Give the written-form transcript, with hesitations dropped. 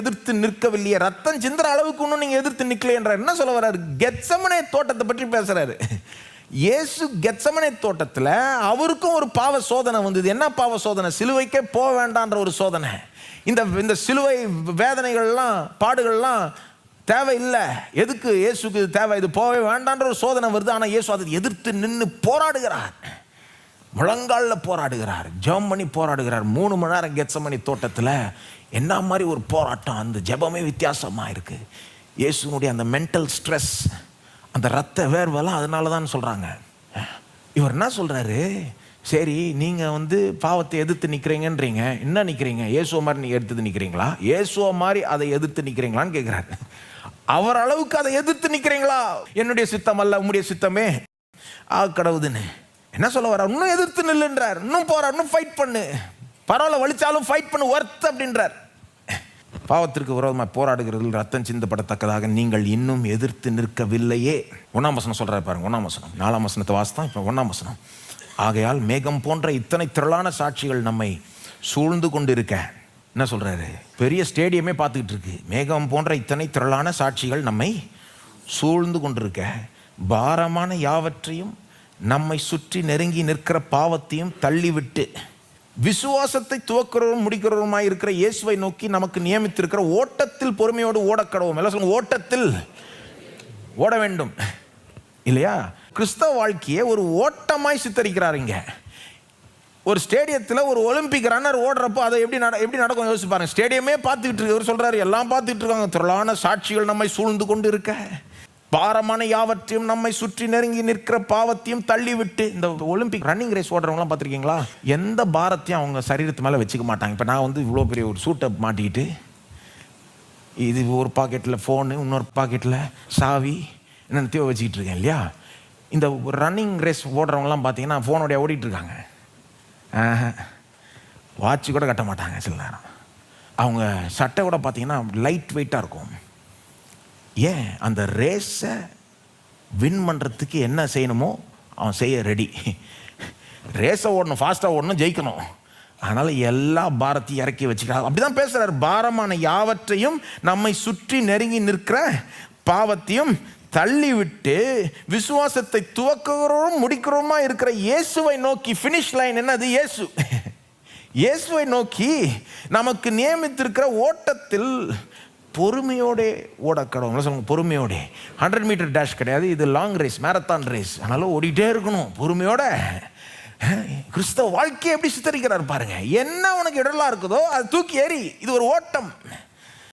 எதிர்த்து நிற்கவில்லையே, ரத்தம் சிந்துற அளவுக்கு இன்னும் நீங்க எதிர்த்து நிக்கல என்ற என்ன சொல்ல வர்றாரு? கெத்செமனே தோட்டத்தை பற்றி பேசுறாரு. இயேசு கெத்செமனே தோட்டத்தில் அவருக்கும் ஒரு பாவ சோதனை வந்தது. என்ன பாவ சோதனை? சிலுவைக்கே போக வேண்டான்ற ஒரு சோதனை. இந்த சிலுவை வேதனைகள்லாம் பாடுகள்லாம் தேவையில்லை. எதுக்கு இயேசுக்கு தேவை? இது போகவே வேண்டான்ற ஒரு சோதனை வருது. ஆனால் இயேசு அதை எதிர்த்து நின்று போராடுகிறார். முழங்காலில் போராடுகிறார், ஜெபம் பண்ணி போராடுகிறார். 3 மணி நேரம் கெத்செமனே தோட்டத்தில். என்ன மாதிரி ஒரு போராட்டம்! அந்த ஜெபமே வித்தியாசமாக இருக்கு. இயேசுனுடைய அந்த மென்டல் ஸ்ட்ரெஸ், அந்த ரத்த வேர்வெல்லாம் அதனால தான் சொல்கிறாங்க. இவர் என்ன சொல்கிறாரு? சரி, நீங்கள் பாவத்தை எதிர்த்து நிற்கிறீங்கன்றீங்க, என்ன நிற்கிறீங்க? இயேசுவை மாதிரி நீங்கள் எடுத்து நிற்கிறீங்களா? இயேசுவை மாதிரி அதை எதிர்த்து நிற்கிறீங்களான்னு கேட்குறாரு. அவர் அளவுக்கு அதை எதிர்த்து நிற்கிறீங்களா? என்னுடைய சித்தம் அல்ல உம்முடைய சித்தமே கடவுதுன்னு என்ன சொல்ல வர? இன்னும் எதிர்த்து நில்லுன்றார். இன்னும் போறார், இன்னும் ஃபைட் பண்ணு, பரவாயில்ல வலிச்சாலும் ஃபைட் பண்ணு, ஒர்த் அப்படின்றார். பாவத்திற்கு விரோதமாக போராடுகிறதில் ரத்தம் சிந்தப்படத்தக்கதாக நீங்கள் இன்னும் எதிர்த்து நிற்கவில்லையே. 1ஆம் வசனம் சொல்றாரு பாருங்க. 1ஆம் வசனம் 4ஆம் வசனத்தை வாசித்தான். இப்போ 1ஆம் வசனம். ஆகையால் மேகம் போன்ற இத்தனை திரளான சாட்சிகள் நம்மை சூழ்ந்து கொண்டு இருக்க. என்ன சொல்றாரு? பெரிய ஸ்டேடியமே பார்த்துக்கிட்டு இருக்கு. மேகம் போன்ற இத்தனை திரளான சாட்சிகள் நம்மை சூழ்ந்து கொண்டிருக்க, பாரமான யாவற்றையும் நம்மை சுற்றி நெருங்கி நிற்கிற பாவத்தையும் தள்ளிவிட்டு விசுவாசத்தை துவக்கிறவரும் முடிக்கிறவருமாய் இருக்கிற இயேசுவை நோக்கி நமக்கு நியமித்திருக்கிற ஓட்டத்தில் பொறுமையோடு ஓடக்கடவோம். எல்லாம் சொல்லுங்க, ஓட்டத்தில் ஓட வேண்டும். இல்லையா? கிறிஸ்தவ வாழ்க்கையை ஒரு ஓட்டமாய் சித்தரிக்கிறார். இங்க ஒரு ஸ்டேடியத்தில் ஒரு ஒலிம்பிக் ரன்னர் ஓடுறப்போ அதை எப்படி நடக்கும் யோசிச்சு பாருங்க. ஸ்டேடியமே பார்த்துக்கிட்டு இருக்கு. அவர் சொல்றாரு, எல்லாம் பார்த்துட்டு இருக்காங்க. திரளான சாட்சிகள் நம்மை சூழ்ந்து கொண்டு இருக்க, பாரமான யாவற்றையும் நம்மை சுற்றி நெருங்கி நிற்கிற பாவத்தையும் தள்ளிவிட்டு. இந்த ஒலிம்பிக் ரன்னிங் ரேஸ் ஓடுறவங்களாம் பார்த்துருக்கீங்களா? எந்த பாரத்தையும் அவங்க சரீரத்து மேலே வச்சுக்க மாட்டாங்க. இப்போ நான் இவ்வளோ பெரிய ஒரு சூட்டை மாட்டிக்கிட்டு, இது ஒரு பாக்கெட்டில் ஃபோனு, இன்னொரு பாக்கெட்டில் சாவி, என்னென்னத்தையோ வச்சுக்கிட்டு இருக்கேன் இல்லையா? இந்த ரன்னிங் ரேஸ் ஓடுறவங்களாம் பார்த்தீங்கன்னா ஃபோனோடைய ஓடிட்டு இருக்காங்க. வாட்ச் கூட கட்ட மாட்டாங்க. சில நேரம் அவங்க சட்டை கூட பார்த்தீங்கன்னா லைட் வெயிட்டாக இருக்கும். ஏன்? அந்த ரேஸை வின் பண்ணுறதுக்கு என்ன செய்யணுமோ அவன் செய்ய ரெடி. ரேஸை ஓடணும், ஃபாஸ்ட்டாக ஓடணும், ஜெயிக்கணும். அதனால் எல்லா பாரத்தையும் இறக்கி வச்சுக்கிறாங்க. அப்படி தான் பேசுகிறார். பாரமான யாவற்றையும் நம்மை சுற்றி நெருங்கி நிற்கிற பாவத்தையும் தள்ளிவிட்டு விசுவாசத்தை துவக்கிறோம் முடிக்கிறோமா இருக்கிற இயேசுவை நோக்கி. ஃபினிஷ் லைன் என்னது? இயேசு. இயேசுவை நோக்கி நமக்கு நியமித்திருக்கிற ஓட்டத்தில் பொறுமையோடு ஓடக்கடவுங்களா சொல்லுங்க. பொறுமையோட 100 மீட்டர் டேஷ் கிடையாது, இது லாங் ரேஸ், மேரத்தான் ரேஸ். அதனால ஓடிட்டே இருக்கணும் பொறுமையோட. கிறிஸ்தவ வாழ்க்கையை எப்படி சித்தரிக்கிறார் பாருங்க. என்ன உனக்கு இடலா இருக்குதோ அது தூக்கி ஏறி. இது ஒரு ஓட்டம்.